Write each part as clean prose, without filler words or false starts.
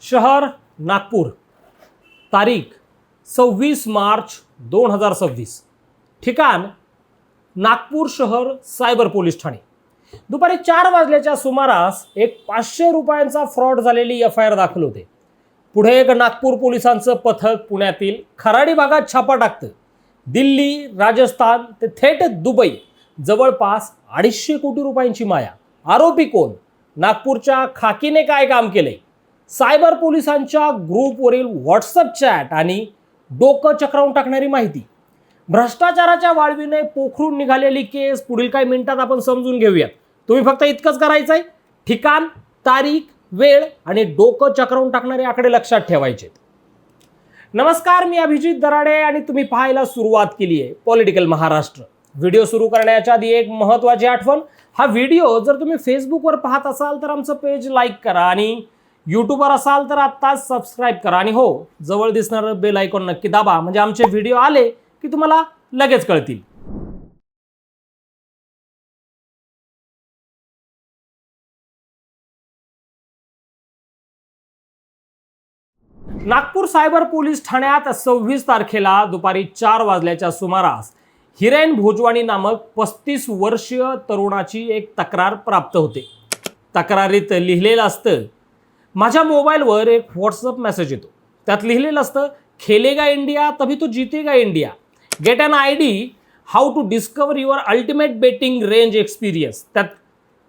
शहर नागपूर, तारीख 26 मार्च 2026, ठिकाण नागपूर शहर सायबर पोलीस ठाणे। दुपारी 4 वाजल्याच्या सुमारास एक 500 रुपयांचा फ्रॉड झालेली FIR दाखल होते। पुढे एक नागपूर पोलिसांचं पथक पुण्यातील खराडी भागात छापा टाकतं। दिल्ली, राजस्थान ते थेट दुबई, जवळपास 250 कोटी रुपयांची माया। आरोपी कोण? नागपूरच्या खाकीने काय काम केलंय? सायबर पोलिसांच्या ग्रुपवरील व्हॉट्सअप चॅट आणि डोकं चक्रावून टाकणारी माहिती। भ्रष्टाचाराच्या वाळवीने पोखरून निघालेली केस पुढील काही मिनिटात आपण समजून घेऊयात। तुम्ही फक्त इतकंच करायचंय, ठिकाण, तारीख, वेळ आणि डोकं चक्रावून टाकणारे आकडे लक्षात ठेवायचे। नमस्कार, मी अभिजित दराडे आणि तुम्ही पाहायला सुरुवात केली आहे पॉलिटिकल महाराष्ट्र। व्हिडिओ सुरू करण्याच्या आधी एक महत्त्वाची आठवण, हा व्हिडिओ जर तुम्ही फेसबुकवर पाहत असाल तर आमचं पेज लाईक करा आणि यूट्यूबवर असाल तर आत्ताच सबस्क्राईब करा आणि हो, जवळ दिसणारं बेल आयकॉन नक्की दाबा, म्हणजे आमचे व्हिडिओ आले की तुम्हाला लगेच कळतील। नागपूर सायबर पोलीस ठाण्यात 26 तारखेला दुपारी 4 वाजल्याच्या सुमारास हिरेन भोजवानी नामक 35 वर्षीय तरुणाची एक तक्रार प्राप्त होते। तक्रारीत लिहिलेलं असतं, माझ्या मोबाईलवर एक व्हॉट्सअप मेसेज येतो, त्यात लिहिलेलं असतं, खेलेगा इंडिया तभी तो जीतेगा India, get an ID, how to discover your ultimate betting range experience. त्यात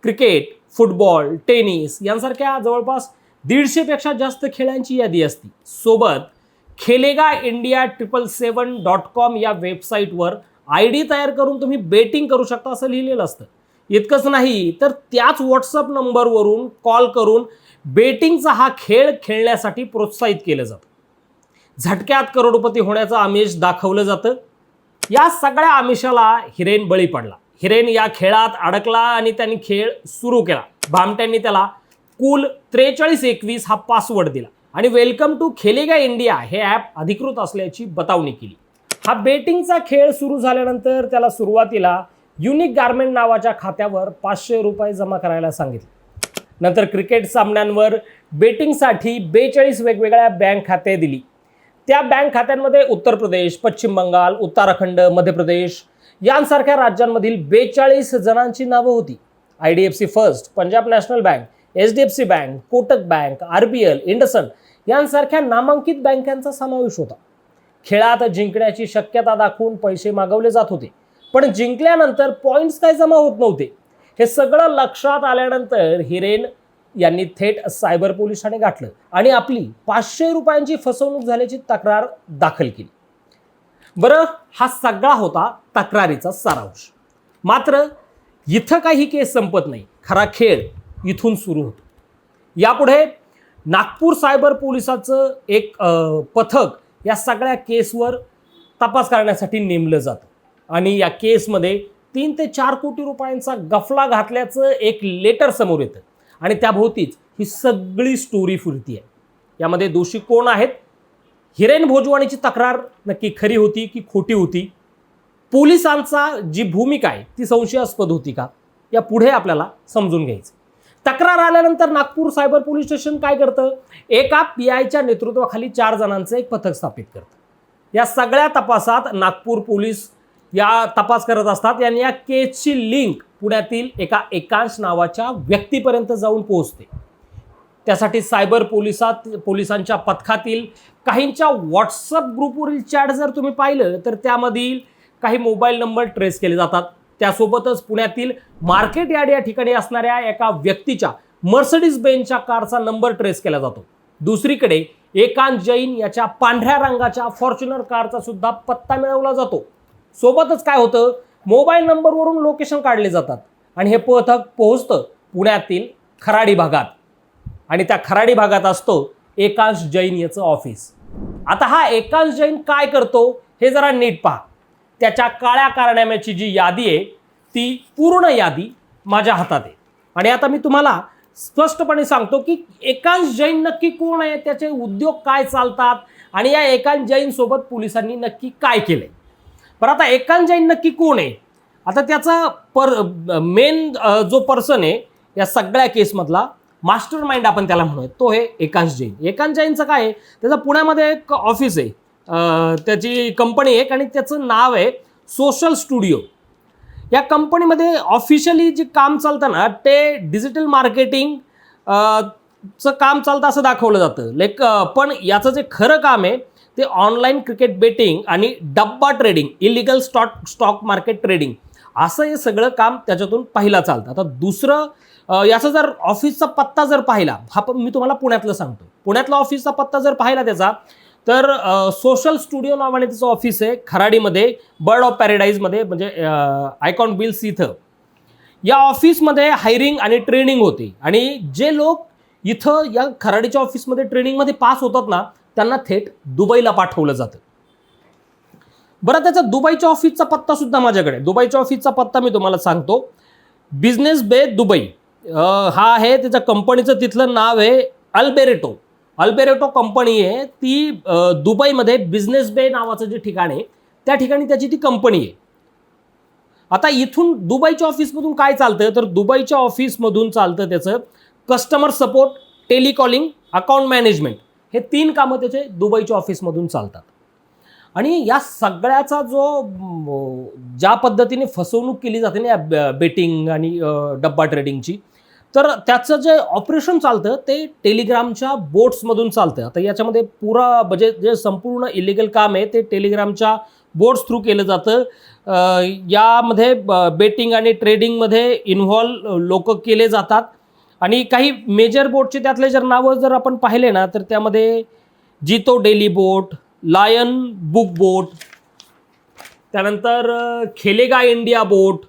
क्रिकेट, फुटबॉल, टेनिस यांसारख्या जवळपास 150 पेक्षा जास्त खेळांची यादी असते। सोबत खेलेगा इंडिया 777.com या वेबसाईटवर ID तयार करून तुम्ही बेटिंग करू शकता असं लिहिलेलं असतं। इतकंच नाही तर त्याच व्हॉट्सअप नंबरवरून कॉल करून बेटिंगचा हा खेळ खेळण्यासाठी प्रोत्साहित केलं जातं। झटक्यात करोडपती होण्याचं आमिष दाखवलं जातं। या सगळ्या आमिषाला हिरेन बळी पडला। हिरेन या खेळात अडकला आणि त्यांनी खेळ सुरू केला। भामट्यांनी त्याला कूल 4321 हा पासवर्ड दिला आणि वेलकम टू खेलेगा इंडिया हे ॲप अधिकृत असल्याची बतावणी केली। हा बेटिंगचा खेळ सुरू झाल्यानंतर त्याला सुरुवातीला युनिक गारमेंट नावाच्या खात्यावर 500 रुपये जमा करायला सांगितले। नंतर क्रिकेट सामन्यांवर बेटिंगसाठी 42 वेगवेगळ्या बँक खाते दिली। त्या बँक खात्यांमध्ये उत्तर प्रदेश, पश्चिम बंगाल, उत्तराखंड, मध्य प्रदेश यांसारख्या राज्यांमधील 42 जणांची नावं होती। IDFC first, Punjab national bank, HDFC bank, Kotak bank, RBL, IndusInd यांसारख्या नामांकित बँकांचा समावेश होता। खेळात जिंकण्याची शक्यता दाखवून पैसे मागवले जात होते, पण जिंकल्यानंतर पॉइंट्स काय जमा होत नव्हते। हे सगळं लक्षात आल्यानंतर हिरेन यांनी थेट सायबर पोलीस ठाणे गाठलं आणि आपली 500 रुपयांची फसवणूक झाल्याची तक्रार दाखल केली। बरं, हा सगळा होता तक्रारीचा सारांश। मात्र इथं काही केस संपत नाही, खरा खेळ इथून सुरू होतो। यापुढे नागपूर सायबर पोलिसाचं एक पथक या सगळ्या केसवर तपास करण्यासाठी नेमलं जातं आणि या केसमध्ये 3 ते 4 कोटी रुपयांचा गफला घातल्याचं एक लेटर समोर येतं आणि त्याभोवतीच ही सगळी स्टोरी फिरती आहे। यामध्ये दोषी कोण आहेत? हिरेन भोजवानीची तक्रार नक्की खरी होती की खोटी होती? पोलिसांचा जी भूमिका आहे ती संशयास्पद होती का? या पुढे आपल्याला समजून घ्यायचं। तक्रार आल्यानंतर नागपूर सायबर पोलीस स्टेशन काय करतं? एका PIच्या नेतृत्वाखाली 4 जणांचं एक पथक स्थापित करतं। या सगळ्या तपासात नागपूर पोलीस या तपास करत असतात आणि या केसची लिंक पुण्यातील एका एकांश नावाच्या व्यक्तीपर्यंत जाऊन पोहोचते। त्यासाठी सायबर पोलिसांच्या पथकातील काहींच्या व्हॉट्सअप ग्रुपवरील चॅट जर तुम्ही पाहिलं तर त्यामधील काही मोबाईल नंबर ट्रेस केले जातात। त्यासोबतच पुण्यातील मार्केट यार्ड या ठिकाणी असणाऱ्या एका व्यक्तीच्या मर्सिडीज बेंजच्या कारचा नंबर ट्रेस केला जातो। दुसरीकडे एकांश जैन याच्या पांढऱ्या रंगाच्या फॉर्च्युनर कारचा सुद्धा पत्ता मिळवला जातो। सोबतच काय होतं, मोबाईल नंबरवरून लोकेशन काढले जातात आणि हे पथक पोहोचतं पुण्यातील खराडी भागात आणि त्या खराडी भागात असतो एकांश जैन याचं ऑफिस। आता हा एकांश जैन काय करतो हे जरा नीट पहा। त्याच्या काळ्या कारनाम्याची जी यादी आहे ती पूर्ण यादी माझ्या हातात आहे आणि आता मी तुम्हाला स्पष्टपणे सांगतो की एकांश जैन नक्की कोण आहे, त्याचे उद्योग काय चालतात आणि या एकांश जैन सोबत पोलिसांनी नक्की काय केले। पण आता एकांश जैन नक्की कोण आहे? आता त्याचा मेन जो पर्सन आहे या सगळ्या केसमधला मास्टर माइंड आपण त्याला म्हणूया, तो हे एकांश जैन. एकांश जैनचं काय आहे, त्याचं पुण्यामध्ये एक ऑफिस आहे, त्याची कंपनी आहे आणि त्याचं नाव आहे सोशल स्टुडिओ. या कंपनीमध्ये ऑफिशियली जे काम चालतं ना ते डिजिटल मार्केटिंग चं काम चालतं असं दाखवलं जातं. पण याचं जे खरं काम आहे ते ऑनलाईन क्रिकेट बेटिंग आणि डब्बा trading, illegal stock market trading, असं हे सगळं काम त्याच्यातून पहिला चालतं. आता दुसरं, याचा जर ऑफिसचा पत्ता जर पाहिला, हा पण मी तुम्हाला पुण्यातलं सांगतो, पुण्यातला ऑफिसचा पत्ता जर पाहिला त्याचा, तर सोशल स्टुडिओ नावाने त्याचं ऑफिस आहे खराडीमध्ये, बर्ड ऑफ पॅराडाईजमध्ये, म्हणजे आयकॉन बिल्स इथं. या ऑफिसमध्ये हायरिंग आणि ट्रेनिंग होते आणि जे लोक इथं या खराडीच्या ऑफिसमध्ये ट्रेनिंगमध्ये पास होतात ना त्यांना थेट दुबईला पाठवलं जातं. बरं, त्याचा दुबईच्या ऑफिसचा पत्ता सुद्धा माझ्याकडे. दुबईच्या ऑफिसचा पत्ता मी तुम्हाला सांगतो. बिझनेस बे दुबई हा आहे त्याच्या कंपनीचं. तिथलं नाव आहे अल्बेरेटो कंपनी आहे ती. दुबईमध्ये बिझनेस बे नावाचं जे ठिकाण आहे त्या ठिकाणी त्याची ती कंपनी आहे. आता इथून दुबईच्या ऑफिसमधून काय चालतं, तर दुबईच्या ऑफिसमधून चालतं त्याचं customer support, telecalling, account management, हे 3 कामं त्याचे दुबईच्या ऑफिसमधून चालतात. आणि या सगळ्याचा ज्या पद्धतीने फसवणूक केली जाते ना या बेटिंग आणि डब्बा ट्रेडिंगची, तर त्याचं जे ऑपरेशन चालतं ते टेलिग्रामच्या बोट्समधून चालतं. आता याच्यामध्ये पुरा म्हणजे जे संपूर्ण इलिगल काम आहे ते टेलिग्रामच्या बोट्स थ्रू केलं जातं. यामध्ये बेटिंग आणि ट्रेडिंगमध्ये इन्व्हॉल्व लोक केले जातात. आणि काही मेजर बोटचे त्यातले जर नावं जर आपण पाहिले ना तर त्यामध्ये जितो डेली बोट, लायन बुक बोट, त्यानंतर खेलेगा इंडिया बोट,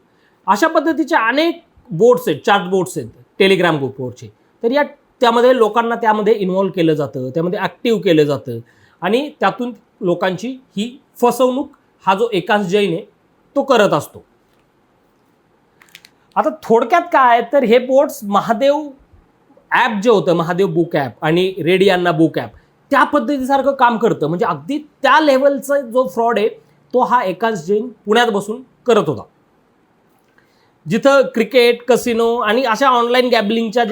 अशा पद्धतीचे अनेक बोट्स आहेत, चार्ट बोट्स आहेत टेलिग्राम बोटचे. तर त्यामध्ये लोकांना त्यामध्ये इन्व्हॉल्व केलं जातं, त्यामध्ये ॲक्टिव्ह केलं जातं आणि त्यातून लोकांची ही फसवणूक हा जो एकांश जैन आहे तो करत असतो. आता थोडक्यात काय, तर हे बोट्स महादेव ॲप जे होतं, महादेव बुक ॲप आणि रेडियान्ना बुक ॲप, त्या पद्धतीसारखं काम करतं. म्हणजे अगदी त्या लेवलचा जो फ्रॉड आहे तो हा एकांश जैन पुण्यात बसून करत होता. जिथं क्रिकेट, कसिनो आणि अशा ऑनलाईन गॅम्बलिंगच्या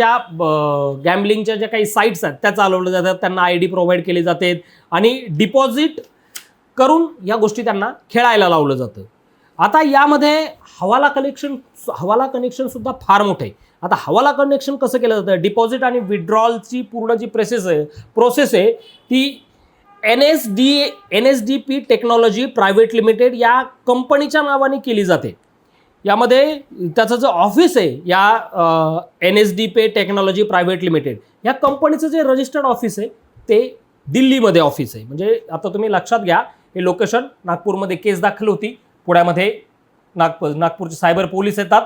ज्या काही साईट्स आहेत त्या चालवल्या जातात. त्यांना ID प्रोव्हाइड केले जाते आणि डिपॉझिट करून या गोष्टी त्यांना खेळायला लावलं जातं. आता यामध्ये हवाला कनेक्शन सुद्धा फार मोठं आहे. आता हवाला कनेक्शन कसं केलं जातं, डिपॉझिट आणि विड्रॉलची पूर्ण जी प्रोसेस आहे ती NSDP टेक्नॉलॉजी प्रायव्हेट लिमिटेड या कंपनीच्या नावाने केली जाते. यामध्ये त्याचं जे ऑफिस आहे या NSDP टेक्नॉलॉजी प्रायव्हेट लिमिटेड या कंपनीचं जे रजिस्टर्ड ऑफिस आहे ते दिल्लीमध्ये ऑफिस आहे. म्हणजे आता तुम्ही लक्षात घ्या, हे लोकेशन नागपूरमध्ये केस दाखल होती, पुण्यामध्ये नागपूरचे सायबर पोलीस येतात,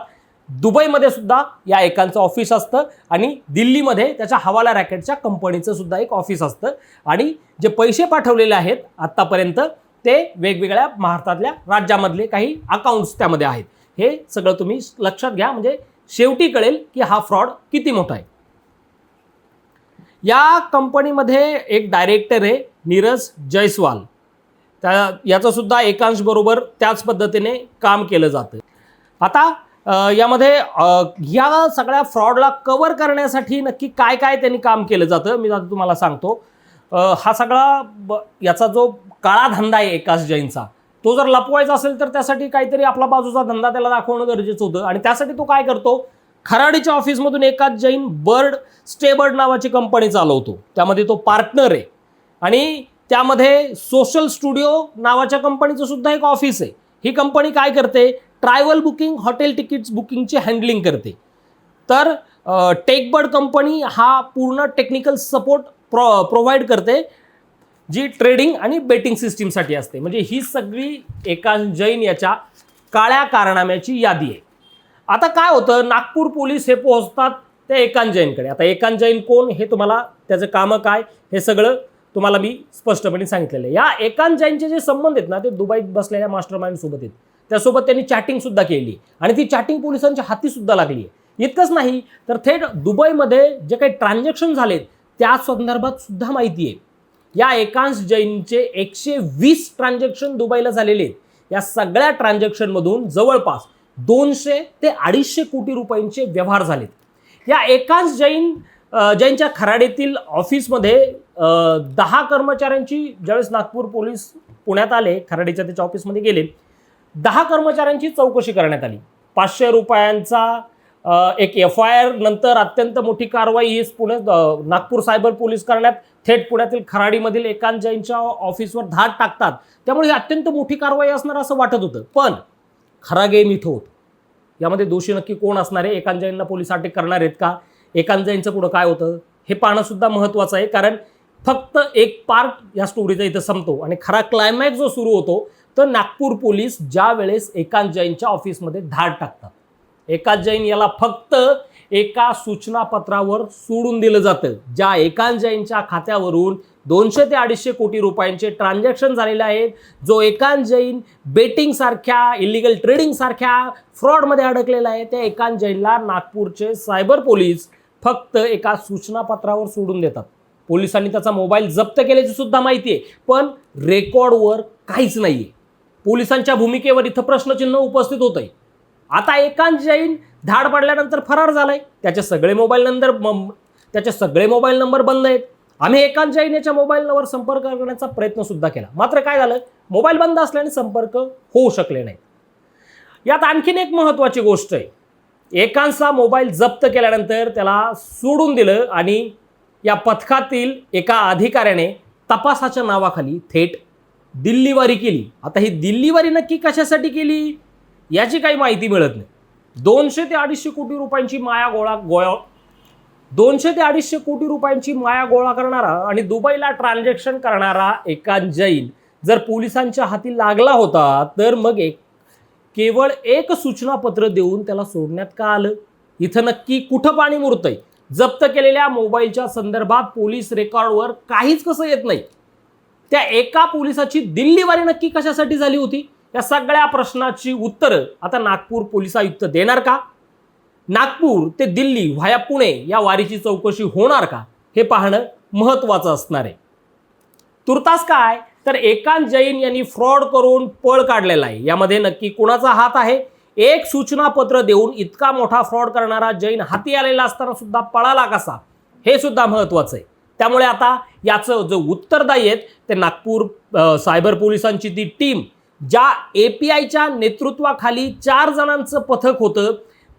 दुबईमध्ये सुद्धा या एकांचं ऑफिस असतं आणि दिल्लीमध्ये त्याच्या हवाला रॅकेटच्या कंपनीचं सुद्धा एक ऑफिस असतं. आणि जे पैसे पाठवलेले आहेत आत्तापर्यंत ते वेगवेगळ्या भारतातल्या राज्यामधले काही अकाउंट्स त्यामध्ये आहेत. हे सगळं तुम्ही लक्षात घ्या, म्हणजे शेवटी कळेल की हा फ्रॉड किती मोठा आहे. या कंपनीमध्ये एक डायरेक्टर आहे नीरज जयस्वाल. याचं सुद्धा एकांश बरोबर त्याच पद्धतीने काम केलं जातं. आता यामध्ये या सगळ्या फ्रॉडला कव्हर करण्यासाठी नक्की काय काय त्यांनी काम केलं जातं मी आता तुम्हाला सांगतो. हा सगळा याचा जो काळा धंदा आहे एकांश जैनचा, तो जर लपवायचा असेल तर त्यासाठी काहीतरी आपला बाजूचा धंदा त्याला दाखवणं गरजेचं होतं. आणि त्यासाठी तो काय करतो, खराडीच्या ऑफिसमधून एकांश जैन स्टेबर्ड नावाची कंपनी चालवतो. त्यामध्ये तो पार्टनर आहे आणि त्यामध्ये सोशल स्टुडिओ नावाच्या कंपनीचं सुद्धा एक ऑफिस आहे. ही कंपनी काय करते, ट्रॅव्हल बुकिंग, हॉटेल तिकीट्स बुकिंगची हँडलिंग करते. तर टेकबर्ड कंपनी हा पूर्ण टेक्निकल सपोर्ट प्रोव्हाइड करते, जी ट्रेडिंग आणि बेटिंग सिस्टीमसाठी असते. म्हणजे ही सगळी एकांश जैन याच्या काळ्या कारनाम्याची यादी आहे. आता काय होतं, नागपूर पोलीस हे पोहोचतात ते एकांश जैनकडे. आता एकांश जैन कोण हे तुम्हाला, त्याचं कामं काय, हे सगळं तुम्हाला मी स्पष्टपणे सांगितलेलं आहे. या एकांश जैनचे जे संबंध आहेत ना ते दुबईत बसलेल्या मास्टर माइंड सोबत आहेत. त्यासोबत त्यांनी चॅटिंग सुद्धा केली आणि ती चॅटिंग पोलिसांच्या हाती सुद्धा लागली आहे. इतकंच नाही तर थेट दुबईमध्ये जे काही ट्रान्झॅक्शन झालेत त्या संदर्भात सुद्धा माहिती आहे. या एकांश जैनचे 120 ट्रान्झॅक्शन दुबईला झालेले आहेत. या सगळ्या ट्रान्झॅक्शनमधून जवळपास 200 ते 250 कोटी रुपयांचे व्यवहार झालेत. या एकांश जैन जैनच्या खराडीतील ऑफिसमध्ये 10 कर्मचाऱ्यांची, ज्यावेळेस नागपूर पोलीस पुण्यात आले, खराडीच्या त्याच्या ऑफिसमध्ये गेले, 10 कर्मचाऱ्यांची चौकशी करण्यात आली. 500 रुपयांचा एक FIR, नंतर अत्यंत मोठी कारवाई ही नागपूर सायबर पोलीस करण्यात थेट पुण्यातील खराडीमधील एकांत जैनच्या ऑफिसवर धाड टाकतात. त्यामुळे ही अत्यंत मोठी कारवाई असणार असं वाटत होतं. पण खरा गेम इथं होतो. यामध्ये दोषी नक्की कोण असणार आहे? एकांत जैनला पोलीस अटक करणार आहेत का? एकांत जैनचं पुढं काय होतं हे पाहणं सुद्धा महत्त्वाचं आहे. कारण फक्त एक पार्ट या स्टोरीचा इथं संपतो आणि खरा क्लायमॅक्स जो सुरू होतो तर नागपूर पोलीस ज्या वेळेस एकांत जैनच्या ऑफिसमध्ये धाड टाकतात. एकांत जैन याला फक्त एका सूचनापत्रावर सोडून दिलं जातं. ज्या एकांत जैनच्या खात्यावरून 200 ते 250 कोटी रुपयांचे ट्रान्झॅक्शन झालेले आहेत, जो एकांत जैन बेटिंग सारख्या, इलिगल ट्रेडिंग सारख्या फ्रॉडमध्ये अडकलेला आहे, त्या एकांत जैनला नागपूरचे सायबर पोलीस फक्त एका सूचनापत्रावर सोडून देतात. पोलिसांनी त्याचा मोबाईल जप्त केल्याची सुद्धा माहिती आहे, पण रेकॉर्डवर काहीच नाहीये. पोलिसांच्या भूमिकेवर इथं प्रश्नचिन्ह उपस्थित होत आहे. आता एकांत जैन धाड पडल्यानंतर फरार झालाय. त्याचे सगळे मोबाईल नंबर बंद आहेत. आम्ही एकांत जैन याच्या मोबाईलवर संपर्क करण्याचा प्रयत्न सुद्धा केला, मात्र काय झालं, मोबाईल बंद असल्याने संपर्क होऊ शकले नाही. यात आणखीन एक महत्त्वाची गोष्ट आहे. एकांतचा मोबाईल जप्त केल्यानंतर त्याला सोडून दिलं आणि या पथकातील एका अधिकाऱ्याने तपासाच्या नावाखाली थेट दिल्लीवारी केली. आता ही दिल्लीवारी नक्की कशासाठी केली याची काही माहिती मिळत नाही. 200 ते 250 कोटी रुपयांची माया गोळा करणारा आणि दुबईला ट्रान्झॅक्शन करणारा एकांत जैन जर पोलिसांच्या हाती लागला होता तर मग केवळ एक सूचनापत्र देऊन त्याला सोडण्यात का आलं? इथं नक्की कुठं पाणी मुरतंय? जप्त केलेल्या मोबाईलच्या संदर्भात पोलीस रेकॉर्डवर काहीच कसं येत नाही? त्या एका पोलिसाची दिल्लीवारी नक्की कशासाठी झाली होती? या सगळ्या प्रश्नाची उत्तरं आता नागपूर पोलीस आयुक्त देणार का? नागपूर ते दिल्ली व्हाया पुणे या वारीची चौकशी होणार का हे पाहणं महत्त्वाचं असणार आहे. तुर्तास काय तर एकांत जैन यांनी फ्रॉड करून पळ काढलेला आहे. यामध्ये नक्की कुणाचा हात आहे? एक सूचनापत्र देऊन इतका मोठा फ्रॉड करणारा जैन हाती आलेला असताना सुद्धा पळाला कसा हे सुद्धा महत्त्वाचं आहे. त्यामुळे आता याचं जो उत्तरदायी आहेत ते नागपूर सायबर पोलिसांची ती टीम, ज्या APIच्या नेतृत्वाखाली 4 जणांचं पथक होतं,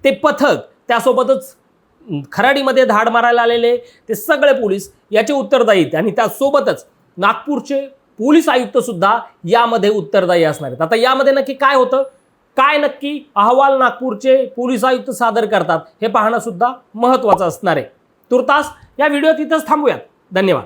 ते पथक, त्यासोबतच खराडीमध्ये धाड मारायला आलेले ते सगळे पोलीस याचे उत्तरदायी आहेत. आणि त्यासोबतच नागपूरचे पोलीस आयुक्त सुद्धा यामध्ये उत्तरदायी असणार आहेत. आता यामध्ये नक्की काय होतं, काय नक्की अहवाल नागपूरचे पोलीस आयुक्त सादर करतात हे पाहणं सुद्धा महत्त्वाचं असणार आहे. तुर्तास या व्हिडिओ तिथंच थांबूयात. धन्यवाद.